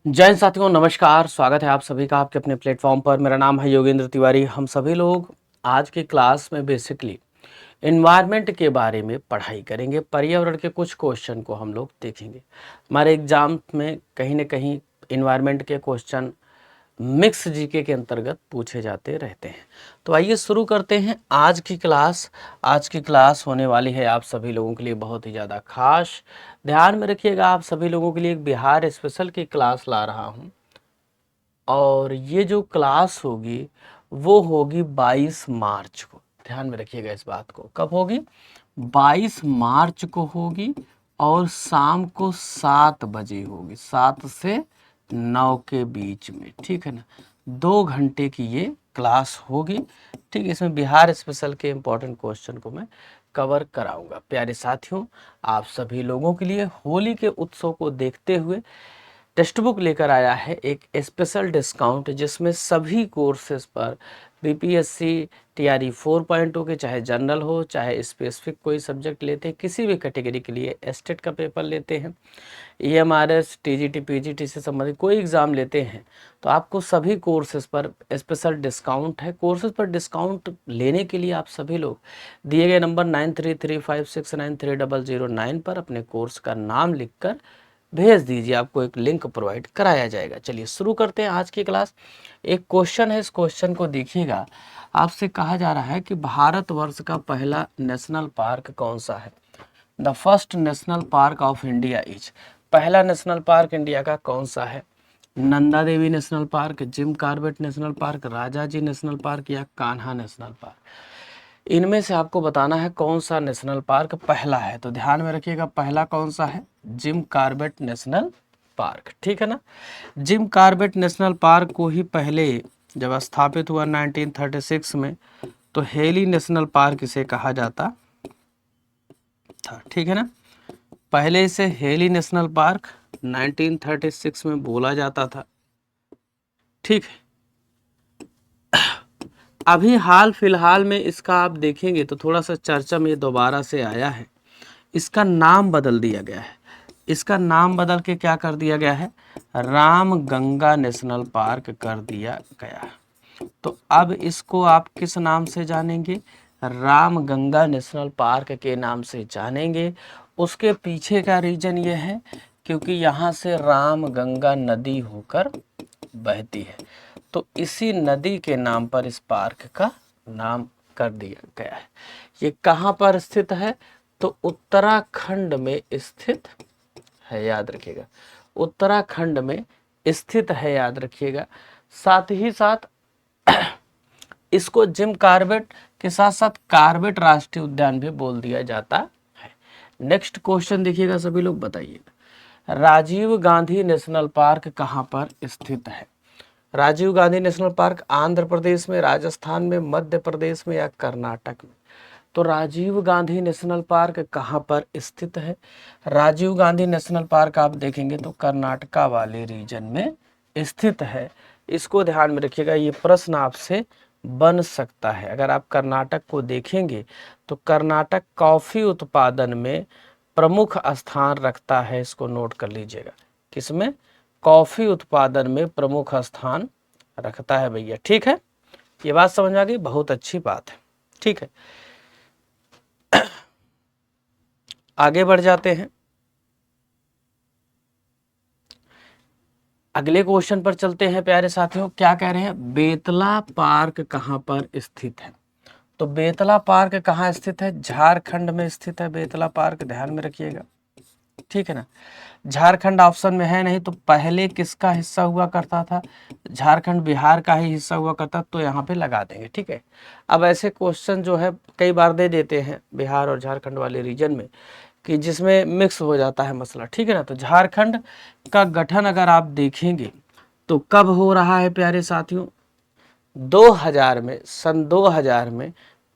जय हिंद साथियों, नमस्कार। स्वागत है आप सभी का आपके अपने प्लेटफॉर्म पर। मेरा नाम है योगेंद्र तिवारी। हम सभी लोग आज की क्लास में बेसिकली इन्वायरमेंट के बारे में पढ़ाई करेंगे। पर्यावरण के कुछ क्वेश्चन को हम लोग देखेंगे। हमारे एग्जाम में कहीं ना कहीं इन्वायरमेंट के क्वेश्चन मिक्स जीके के अंतर्गत पूछे जाते रहते हैं। तो आइए शुरू करते हैं आज की क्लास। आज की क्लास होने वाली है आप सभी लोगों के लिए बहुत ही ज़्यादा खास। ध्यान में रखिएगा, आप सभी लोगों के लिए एक बिहार स्पेशल की क्लास ला रहा हूं और ये जो क्लास होगी वो होगी 22 मार्च को। ध्यान में रखिएगा इस बात को। कब होगी? 22 मार्च को होगी और शाम को 7 बजे होगी, 7 से 9 के बीच में। ठीक है ना, 2 घंटे की ये क्लास होगी। ठीक है, इसमें बिहार स्पेशल के इंपॉर्टेंट क्वेश्चन को मैं कवर कराऊंगा। प्यारे साथियों, आप सभी लोगों के लिए होली के उत्सव को देखते हुए टेक्स्ट बुक लेकर आया है एक स्पेशल डिस्काउंट, जिसमें सभी कोर्सेज पर बीपीएससी टीआरई 4.0 के, चाहे जनरल हो चाहे स्पेसिफिक कोई सब्जेक्ट लेते हैं, किसी भी कैटेगरी के लिए एस्टेट का पेपर लेते हैं, ईएमआरएस टीजीटी पीजीटी से संबंधित कोई एग्ज़ाम लेते हैं, तो आपको सभी कोर्सेज पर स्पेशल डिस्काउंट है। कोर्सेज पर डिस्काउंट लेने के लिए आप सभी लोग दिए गए नंबर 9335693009 पर अपने कोर्स का नाम लिखकर भेज दीजिए। आपको एक लिंक प्रोवाइड कराया जाएगा। चलिए शुरू करते हैं आज की क्लास। एक क्वेश्चन है, इस क्वेश्चन को देखिएगा। आपसे कहा जा रहा है कि भारतवर्ष का पहला नेशनल पार्क कौन सा है? The first national park of India is. पहला नेशनल पार्क इंडिया का कौन सा है? Nanda Devi national park, Jim Corbett national park, Rajaji national park या कान्हा नेशनल पार्क? इनमें से आपको बताना है कौन सा नेशनल पार्क पहला है। तो ध्यान में रखिएगा, पहला कौन सा है? Gym Corbett national park. ठीक है ना, जिम कॉर्बेट नेशनल पार्क को ही पहले जब स्थापित हुआ 1936 में, तो हेली नेशनल पार्क इसे कहा जाता था। ठीक है ना, पहले इसे हेली नेशनल पार्क 1936 में बोला जाता था। ठीक है, अभी हाल फिलहाल में इसका आप देखेंगे तो थोड़ा सा चर्चा में दोबारा से आया है। इसका नाम बदल दिया गया है। इसका नाम बदल के क्या कर दिया गया है? राम गंगा नेशनल पार्क कर दिया गया है। तो अब इसको आप किस नाम से जानेंगे? राम गंगा नेशनल पार्क के नाम से जानेंगे। उसके पीछे का रीजन ये है क्योंकि यहाँ से राम गंगा नदी होकर बहती है, तो इसी नदी के नाम पर इस पार्क का नाम कर दिया गया है। ये कहाँ पर स्थित है? तो उत्तराखंड में स्थित है, याद रखिएगा। उत्तराखंड में स्थित है, याद रखिएगा। साथ ही साथ इसको जिम कॉर्बेट के साथ साथ कॉर्बेट राष्ट्रीय उद्यान भी बोल दिया जाता है। नेक्स्ट क्वेश्चन देखिएगा सभी लोग, बताइएगा राजीव गांधी नेशनल पार्क कहाँ पर स्थित है? राजीव गांधी नेशनल पार्क आंध्र प्रदेश में, राजस्थान में, मध्य प्रदेश में या कर्नाटक में? तो राजीव गांधी नेशनल पार्क कहाँ पर स्थित है? राजीव गांधी नेशनल पार्क आप देखेंगे तो कर्नाटका वाले रीजन में स्थित है। इसको ध्यान में रखिएगा, ये प्रश्न आपसे बन सकता है। अगर आप कर्नाटक को देखेंगे तो कर्नाटक कॉफी उत्पादन में प्रमुख स्थान रखता है। इसको नोट कर लीजिएगा, किसमें? कॉफी उत्पादन में प्रमुख स्थान रखता है भैया। ठीक है, ये बात समझ आ गई, बहुत अच्छी बात है। ठीक है, आगे बढ़ जाते हैं, अगले क्वेश्चन पर चलते हैं। प्यारे साथियों, क्या कह रहे हैं? बेतला पार्क कहाँ पर स्थित है? तो बेतला पार्क कहाँ स्थित है? झारखंड में स्थित है बेतला पार्क, ध्यान में रखिएगा। ठीक है ना, झारखंड ऑप्शन में है नहीं, तो पहले किसका हिस्सा हुआ करता था? झारखंड बिहार का ही हिस्सा हुआ करता, तो यहाँ पे लगा देंगे। ठीक है, अब ऐसे क्वेश्चन जो है कई बार दे देते हैं बिहार और झारखंड वाले रीजन में कि जिसमें मिक्स हो जाता है मसला। ठीक है ना, तो झारखंड का गठन अगर आप देखेंगे तो कब हो रहा है प्यारे साथियों? 2000 में, सन 2000 में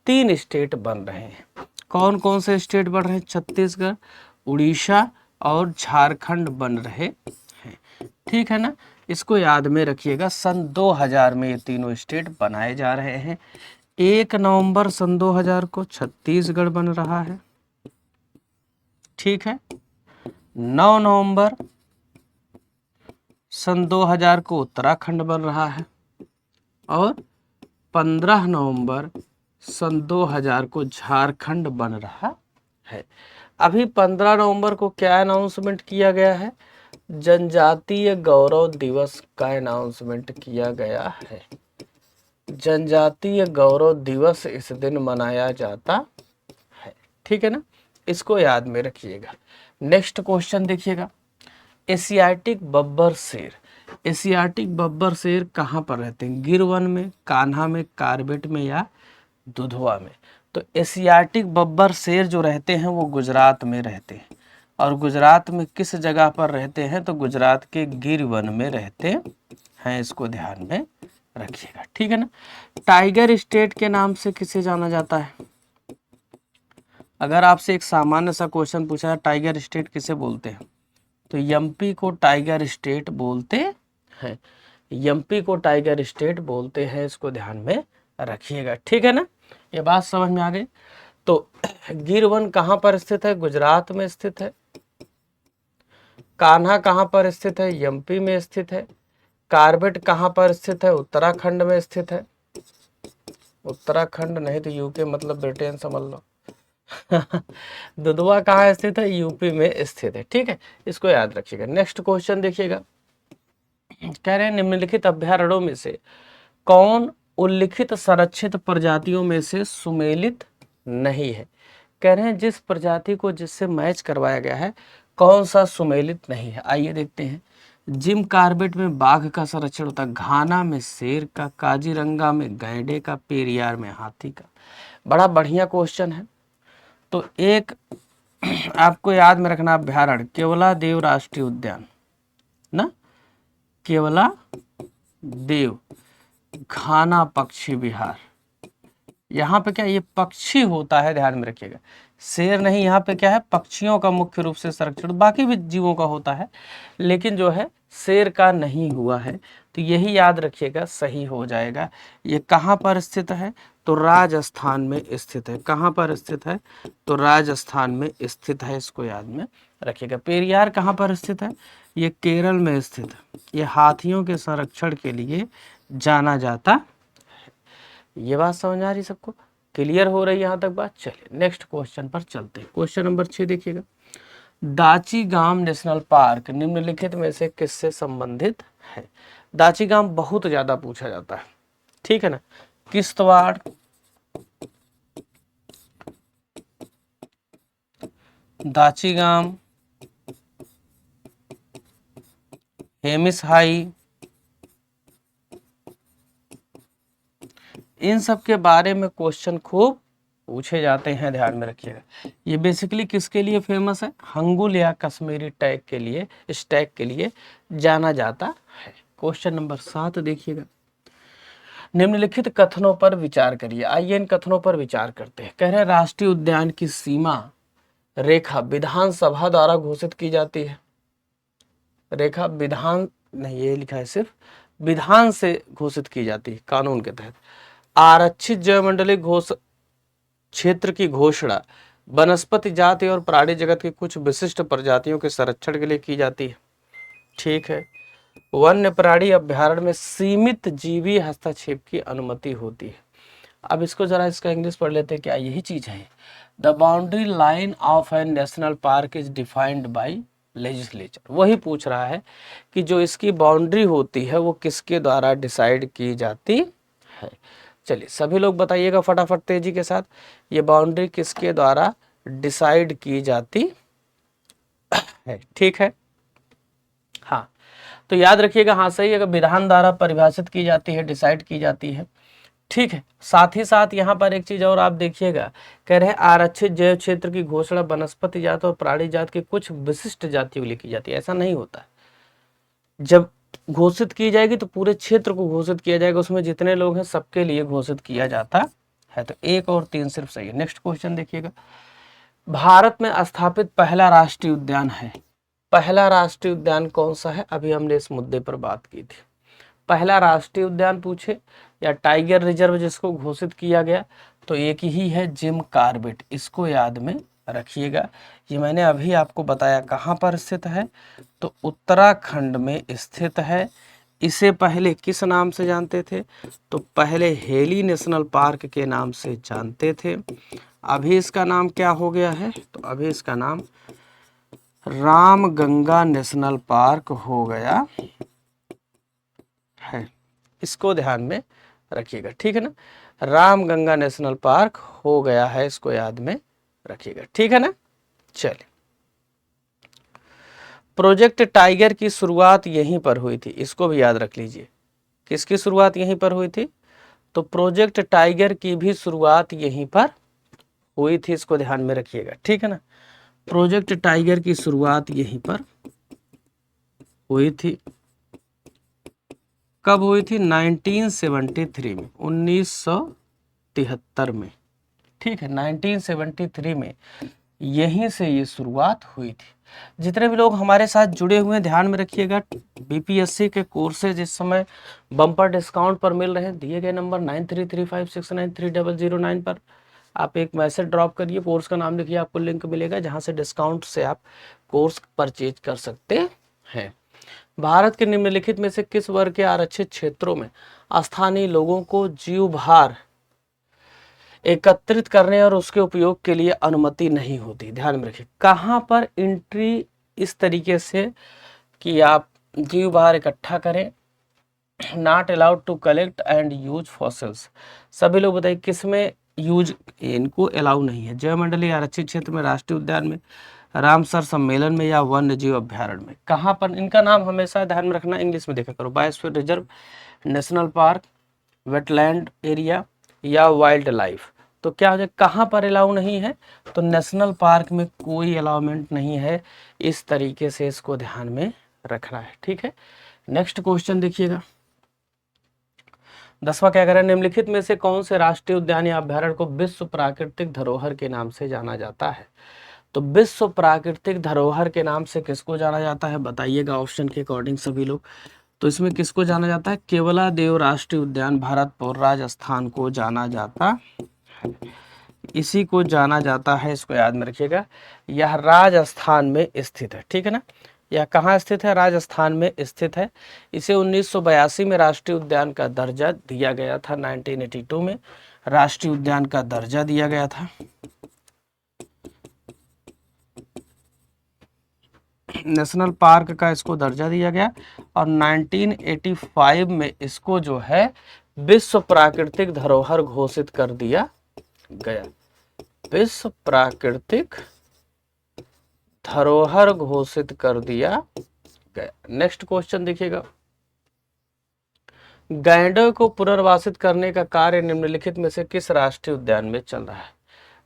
3 स्टेट बन रहे हैं। कौन कौन से स्टेट बन रहे हैं? छत्तीसगढ़, उड़ीसा और झारखंड बन रहे हैं। ठीक है ना, इसको याद में रखिएगा। सन 2000 में ये तीनों स्टेट बनाए जा रहे हैं। 1 नवंबर सन 2000 को छत्तीसगढ़ बन रहा है। ठीक है, 9 नवंबर सन 2000 को उत्तराखंड बन रहा है और 15 नवंबर सन 2000 को झारखंड बन रहा है। अभी 15 नवंबर को क्या अनाउंसमेंट किया गया है? जनजातीय गौरव दिवस का अनाउंसमेंट किया गया है। जनजातीय गौरव दिवस इस दिन मनाया जाता है। ठीक है ना, इसको याद में रखिएगा। नेक्स्ट क्वेश्चन देखिएगा, एशियाटिक बब्बर शेर। एशियाटिक बब्बर शेर कहाँ पर रहते हैं? गिर वन में, कान्हा में, कार्बेट में या दुधवा में? तो एशियाटिक बब्बर शेर जो रहते हैं वो गुजरात में रहते हैं। और गुजरात में किस जगह पर रहते हैं? तो गुजरात के गिर वन में रहते हैं, इसको ध्यान में रखिएगा। ठीक है ना। टाइगर स्टेट के नाम से किसे जाना जाता है? अगर आपसे एक सामान्य सा क्वेश्चन पूछा है टाइगर स्टेट किसे बोलते हैं, तो एमपी को टाइगर स्टेट बोलते हैं। एमपी को टाइगर स्टेट बोलते हैं, इसको ध्यान में रखिएगा। ठीक है ना, ये बात समझ में आ गई। तो गिर वन कहाँ पर स्थित है? गुजरात में स्थित है। कान्हा कहाँ पर स्थित है? एमपी में स्थित है। कार्बेट कहाँ पर स्थित है? उत्तराखंड में स्थित है। उत्तराखंड नहीं तो यूके मतलब ब्रिटेन समझ लो। दुधवा कहाँ स्थित है? यूपी में स्थित है। ठीक है, इसको याद रखिएगा। नेक्स्ट क्वेश्चन देखिएगा, कह रहे हैं निम्नलिखित अभ्यारण्यों में से कौन उल्लिखित संरक्षित प्रजातियों में से सुमेलित नहीं है? कह रहे हैं जिस प्रजाति को जिससे मैच करवाया गया है कौन सा सुमेलित नहीं है। आइए देखते हैं। जिम कार्बेट में बाघ का संरक्षण होता है, घाना में शेर का, काजीरंगा में गैंडे का, पेरियार में हाथी का। बड़ा बढ़िया क्वेश्चन है। तो एक आपको याद में रखना अभ्यारण्य केवला देव राष्ट्रीय उद्यान ना, केवला देव घाना पक्षी विहार। यहाँ पे क्या ये पक्षी होता है, ध्यान में रखिएगा, शेर नहीं। यहाँ पे क्या है, पक्षियों का मुख्य रूप से संरक्षण, बाकी भी जीवों का होता है लेकिन जो है शेर का नहीं हुआ है। तो यही याद रखिएगा, सही हो जाएगा। ये कहाँ पर स्थित है? तो राजस्थान में स्थित है। कहाँ पर स्थित है? तो राजस्थान में स्थित है, इसको याद में रखिएगा। पेरियार कहाँ पर स्थित है? ये केरल में स्थित है। ये हाथियों के संरक्षण के लिए जाना जाता है। ये बात समझ आ रही सबको? क्लियर हो रही यहाँ तक बात? चलिए नेक्स्ट क्वेश्चन पर चलते हैं। क्वेश्चन नंबर 6 देखिएगा, दाचीगाम नेशनल पार्क निम्नलिखित में से किससे संबंधित है? दाचीगाम बहुत ज्यादा पूछा जाता है। ठीक है ना, किश्तवाड़, दाचीगाम, हेमिस हाई, इन सब के बारे में क्वेश्चन खूब पूछे जाते हैं, ध्यान में रखिएगा। ये बेसिकली किसके लिए फेमस है? हंगुल या कश्मीरी टैग के लिए, इस टैग के लिए जाना जाता है। क्वेश्चन नंबर 7 देखिएगा, निम्नलिखित कथनों पर विचार करिए। आइए इन कथनों पर विचार करते हैं। कह रहे हैं राष्ट्रीय उद्यान की सीमा रेखा विधानसभा द्वारा घोषित की जाती है। रेखा विधान नहीं, ये लिखा है सिर्फ विधान से घोषित की जाती है, कानून के तहत। आरक्षित जैवमंडलीय क्षेत्र की घोषणा वनस्पति जाति और प्राणी जगत की कुछ विशिष्ट प्रजातियों के संरक्षण के लिए की जाती है। ठीक है। वन्य प्राणी अभ्यारण्य में सीमित जीवी हस्तक्षेप की अनुमति होती है। अब इसको जरा इसका इंग्लिश पढ़ लेते हैं, क्या यही चीज है? The boundary line of an national park is defined by legislature. वही पूछ रहा है कि जो इसकी बाउंड्री होती है वो किसके द्वारा डिसाइड की जाती है। चलिए सभी लोग बताइएगा फटाफट तेजी के साथ, ये बाउंड्री किसके द्वारा डिसाइड की जाती है। ठीक है, हाँ तो याद रखिएगा, हाँ सही है, विधान द्वारा परिभाषित की जाती है, डिसाइड की जाती है। ठीक है, साथ ही साथ यहाँ पर एक चीज और आप देखिएगा, कह रहे हैं आरक्षित जैव क्षेत्र की घोषणा वनस्पति जात और प्राणी जात की कुछ विशिष्ट जातियों के लिए की जाती है। ऐसा नहीं होता है, जब घोषित की जाएगी तो पूरे क्षेत्र को घोषित किया जाएगा, उसमें जितने लोग हैं सबके लिए घोषित किया जाता है। तो 1 और 3 सिर्फ सही है। नेक्स्ट क्वेश्चन देखिएगा, भारत में स्थापित पहला राष्ट्रीय उद्यान है। पहला राष्ट्रीय उद्यान कौन सा है? अभी हमने इस मुद्दे पर बात की थी। पहला राष्ट्रीय उद्यान पूछे या टाइगर रिजर्व जिसको घोषित किया गया, तो एक ही है, जिम कार्बेट। इसको याद में रखिएगा। ये मैंने अभी आपको बताया कहाँ पर स्थित है, तो उत्तराखंड में स्थित है। इसे पहले किस नाम से जानते थे, तो पहले हेली नेशनल पार्क के नाम से जानते थे। अभी इसका नाम क्या हो गया है, तो अभी इसका नाम रामगंगा नेशनल पार्क हो गया है। इसको ध्यान में रखिएगा, ठीक है ना। रामगंगा नेशनल पार्क हो गया है, इसको याद में रखिएगा, ठीक है ना। चलिए, प्रोजेक्ट टाइगर की शुरुआत यहीं पर हुई थी, इसको भी याद रख लीजिए। किसकी शुरुआत यहीं पर हुई थी, तो प्रोजेक्ट टाइगर की भी शुरुआत यहीं पर हुई थी, इसको ध्यान में रखिएगा, ठीक है ना। प्रोजेक्ट टाइगर की शुरुआत यहीं पर हुई थी। कब हुई थी, 1973 में, 1973 में, ठीक है, 1973 में यहीं से ये शुरुआत हुई थी। जितने भी लोग हमारे साथ जुड़े हुए हैं ध्यान में रखिएगा, बीपीएससी के कोर्सेज इस समय बम्पर डिस्काउंट पर मिल रहे हैं। दिए गए नंबर 9335693009 पर आप एक मैसेज ड्रॉप करिए, कोर्स का नाम लिखिए, आपको लिंक मिलेगा जहां से डिस्काउंट से आप कोर्स परचेज कर सकते हैं। भारत के निम्नलिखित में से किस वर्ग के आरक्षित क्षेत्रों में स्थानीय लोगों को जीव भार एकत्रित करने और उसके उपयोग के लिए अनुमति नहीं होती, ध्यान में रखिए। कहाँ पर एंट्री इस तरीके से कि आप जीव भार इकट्ठा करें, not allowed to collect and use fossils, सभी लोग बताइए किस में यूज, इनको अलाउ नहीं है। जयमंडली आरक्षित क्षेत्र में, राष्ट्रीय उद्यान में, रामसर सम्मेलन में, या वन्य जीव अभ्यारण्य में। कहाँ पर इनका नाम हमेशा ध्यान में रखना, इंग्लिश में देखा करो, biosphere reserve, national park, wetland area, या वाइल्ड लाइफ। तो क्या हो जाए, कहाँ पर अलाउ नहीं है, तो नेशनल पार्क में कोई अलाउमेंट नहीं है। इस तरीके से इसको ध्यान में रखना है, ठीक है। नेक्स्ट क्वेश्चन देखिएगा, 10वां क्या कह रहा है, निम्नलिखित में से कौन से राष्ट्रीय उद्यान या अभ्यारण्य को विश्व प्राकृतिक धरोहर के नाम से जाना जाता है। तो विश्व प्राकृतिक धरोहर के नाम से किसको जाना जाता है, बताइएगा ऑप्शन के अकॉर्डिंग सभी लोग। तो इसमें किसको जाना जाता है, केवलादेव राष्ट्रीय उद्यान भरतपुर राजस्थान को जाना जाता है, इसी को जाना जाता है, इसको याद में रखिएगा। यह राजस्थान में स्थित है, ठीक है ना। यह कहाँ स्थित है, राजस्थान में स्थित है। इसे 1982 में राष्ट्रीय उद्यान का दर्जा दिया गया था, 1982 में राष्ट्रीय उद्यान का दर्जा दिया गया था। नेशनल पार्क का इसको दर्जा दिया गया, और 1985 में इसको जो है विश्व प्राकृतिक धरोहर घोषित कर दिया गया। विश्व प्राकृतिक धरोहर घोषित कर दिया गया। नेक्स्ट क्वेश्चन देखिएगा, गैंडों को पुनर्वासित करने का कार्य निम्नलिखित में से किस राष्ट्रीय उद्यान में चल रहा है।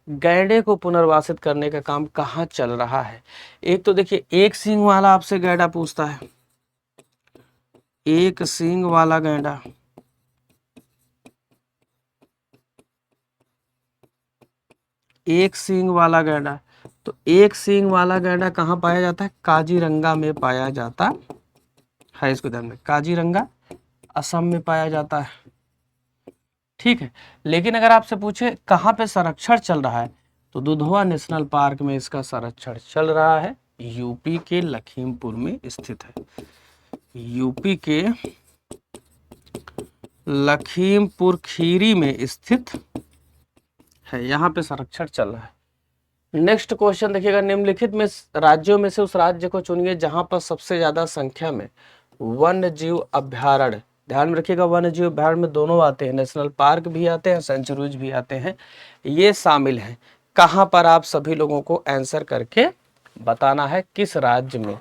गैंडे को पुनर्वासित करने का काम कहाँ चल रहा है। एक तो देखिए, एक सींग वाला आपसे गैंडा पूछता है, एक सींग वाला गैंडा, एक सींग वाला गैंडा। तो एक सींग वाला गैंडा कहाँ पाया जाता है, काजीरंगा में पाया जाता है, इसको ध्यान में, काजीरंगा असम में पाया जाता है, ठीक है। लेकिन अगर आपसे पूछे कहाँ पे संरक्षण चल रहा है, तो दुधवा नेशनल पार्क में इसका संरक्षण चल रहा है, यूपी के लखीमपुर में स्थित है, यूपी के लखीमपुर खीरी में स्थित है, यहाँ पे संरक्षण चल रहा है। नेक्स्ट क्वेश्चन देखिएगा, निम्नलिखित में राज्यों में से उस राज्य को चुनिए जहां पर सबसे ज्यादा संख्या में वन्य जीव अभ्यारण्य, ध्यान में रखिएगा वन्य जीव अभ्यारण्य में दोनों आते हैं, नेशनल पार्क भी आते हैं, सेंचुरीज भी आते हैं, ये शामिल हैं। कहां पर आप सभी लोगों को आंसर करके बताना है, किस राज्य में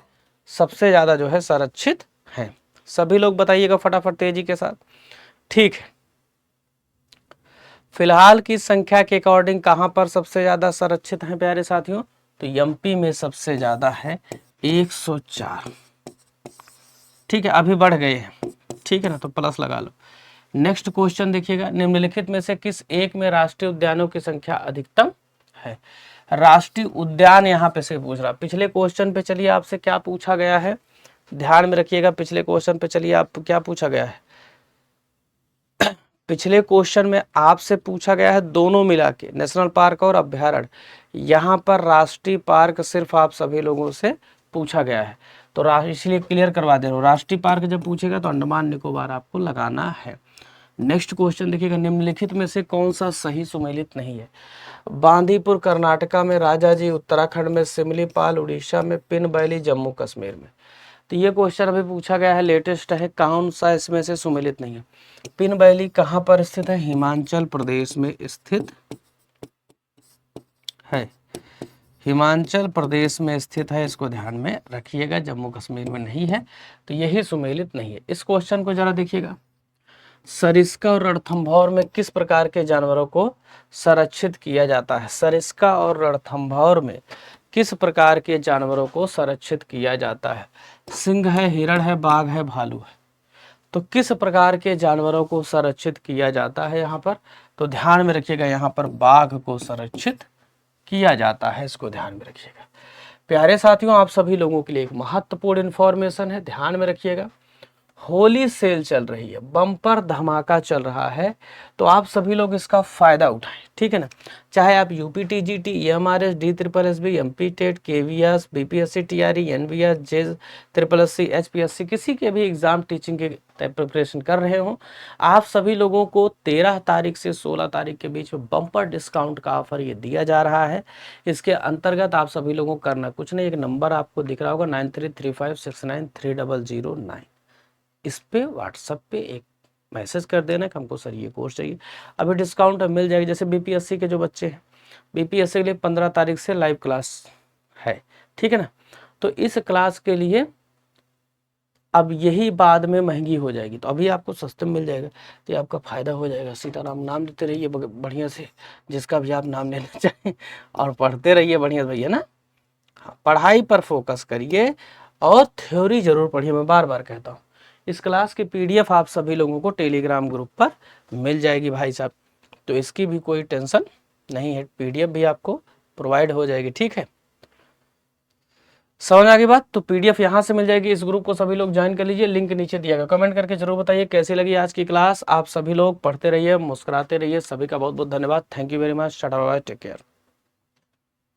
सबसे ज्यादा जो है संरक्षित है। सभी लोग बताइएगा फटाफट तेजी के साथ, ठीक है। फिलहाल की संख्या के अकॉर्डिंग कहां पर सबसे ज्यादा संरक्षित हैं प्यारे साथियों, तो एमपी में सबसे ज्यादा है 104, ठीक है, अभी बढ़ गए हैं, ठीक है ना, तो प्लस लगा लो। नेक्स्ट क्वेश्चन देखिएगा, निम्नलिखित में से किस एक में राष्ट्रीय उद्यानों की संख्या अधिकतम है। राष्ट्रीय उद्यान यहाँ पे से पूछ रहा, पिछले क्वेश्चन पे चलिए आपसे क्या पूछा गया है, ध्यान में रखिएगा, पिछले क्वेश्चन पे चलिए आप क्या पूछा गया है, पिछले क्वेश्चन में आपसे पूछा गया है दोनों मिला के, नेशनल पार्क और अभ्यारण्य। यहाँ पर राष्ट्रीय पार्क सिर्फ आप सभी लोगों से पूछा गया है, तो इसलिए क्लियर करवा दे रहा हूँ। राष्ट्रीय पार्क जब पूछेगा तो अंडमान निकोबार आपको लगाना है। नेक्स्ट क्वेश्चन देखिएगा, निम्नलिखित में से कौन सा सही सुमेलित नहीं है? बांदीपुर कर्नाटका में, राजाजी उत्तराखंड में, सिमलीपाल उड़ीसा में, पिन वैली जम्मू कश्मीर में। तो ये क्वेश्चन अभी पूछा गया है, लेटेस्ट है, कौन सा इसमें से सुमेलित नहीं है? पिन वैली कहाँ पर स्थित है? हिमाचल प्रदेश में स्थित है, हिमाचल प्रदेश में स्थित है, इसको ध्यान में रखिएगा, जम्मू कश्मीर में नहीं है, तो यही सुमेलित नहीं है। इस क्वेश्चन को जरा देखिएगा, सरिस्का और रणथंभौर में किस प्रकार के जानवरों को संरक्षित किया जाता है? सरिस्का और रणथंभौर में किस प्रकार के जानवरों को संरक्षित किया जाता है? सिंह है, हिरण है, बाघ है, भालू है। तो किस प्रकार के जानवरों को संरक्षित किया जाता है यहाँ पर? तो ध्यान में रखिएगा, यहाँ पर बाघ को संरक्षित किया जाता है, इसको ध्यान में रखिएगा। प्यारे साथियों, आप सभी लोगों के लिए एक महत्वपूर्ण इंफॉर्मेशन है, ध्यान में रखिएगा। होली सेल चल रही है, बम्पर धमाका चल रहा है, तो आप सभी लोग इसका फायदा उठाएं, ठीक है ना। चाहे आप UP TGT, MRS, DSSB, MP TET, KVS, BPSC, TRE, NVS, जेज, SSSC, एचपीएससी, किसी के भी एग्जाम टीचिंग के प्रिपरेशन कर रहे हो, आप सभी लोगों को 13 तारीख से 16 तारीख के बीच में बम्पर डिस्काउंट का ऑफर ये दिया जा रहा है। इसके अंतर्गत आप सभी लोगों को करना कुछ नहीं, एक नंबर आपको दिख रहा होगा 9335693009, इस पे व्हाट्सएप पे एक मैसेज कर देना कि हमको सर ये कोर्स चाहिए। अभी डिस्काउंट मिल जाएगी। जैसे बीपीएससी के जो बच्चे हैं, बीपीएससी के लिए 15 तारीख से लाइव क्लास है, ठीक है ना। तो इस क्लास के लिए अब यही बाद में महंगी हो जाएगी, तो अभी आपको सस्ते में मिल जाएगा, तो आपका फायदा हो जाएगा। सीताराम नाम लेते रहिए बढ़िया से, जिसका भी आप नाम लेना चाहें, और पढ़ते रहिए बढ़िया भैया ना। हाँ, पढ़ाई पर फोकस करिए और थ्योरी जरूर पढ़िए, मैं बार बार कहता हूँ। इस क्लास की पीडीएफ आप सभी लोगों को टेलीग्राम ग्रुप पर मिल जाएगी भाई साहब, तो इसकी भी कोई टेंशन नहीं है, पीडीएफ भी आपको प्रोवाइड हो जाएगी, ठीक है। समझ आ गई बात? तो पीडीएफ यहाँ से मिल जाएगी, इस ग्रुप को सभी लोग ज्वाइन कर लीजिए, लिंक नीचे दिया गया। कमेंट करके जरूर बताइए कैसी लगी आज की क्लास। आप सभी लोग पढ़ते रहिए, मुस्कुराते रहिए। सभी का बहुत बहुत धन्यवाद। Thank you very much. Tata bye bye, take care.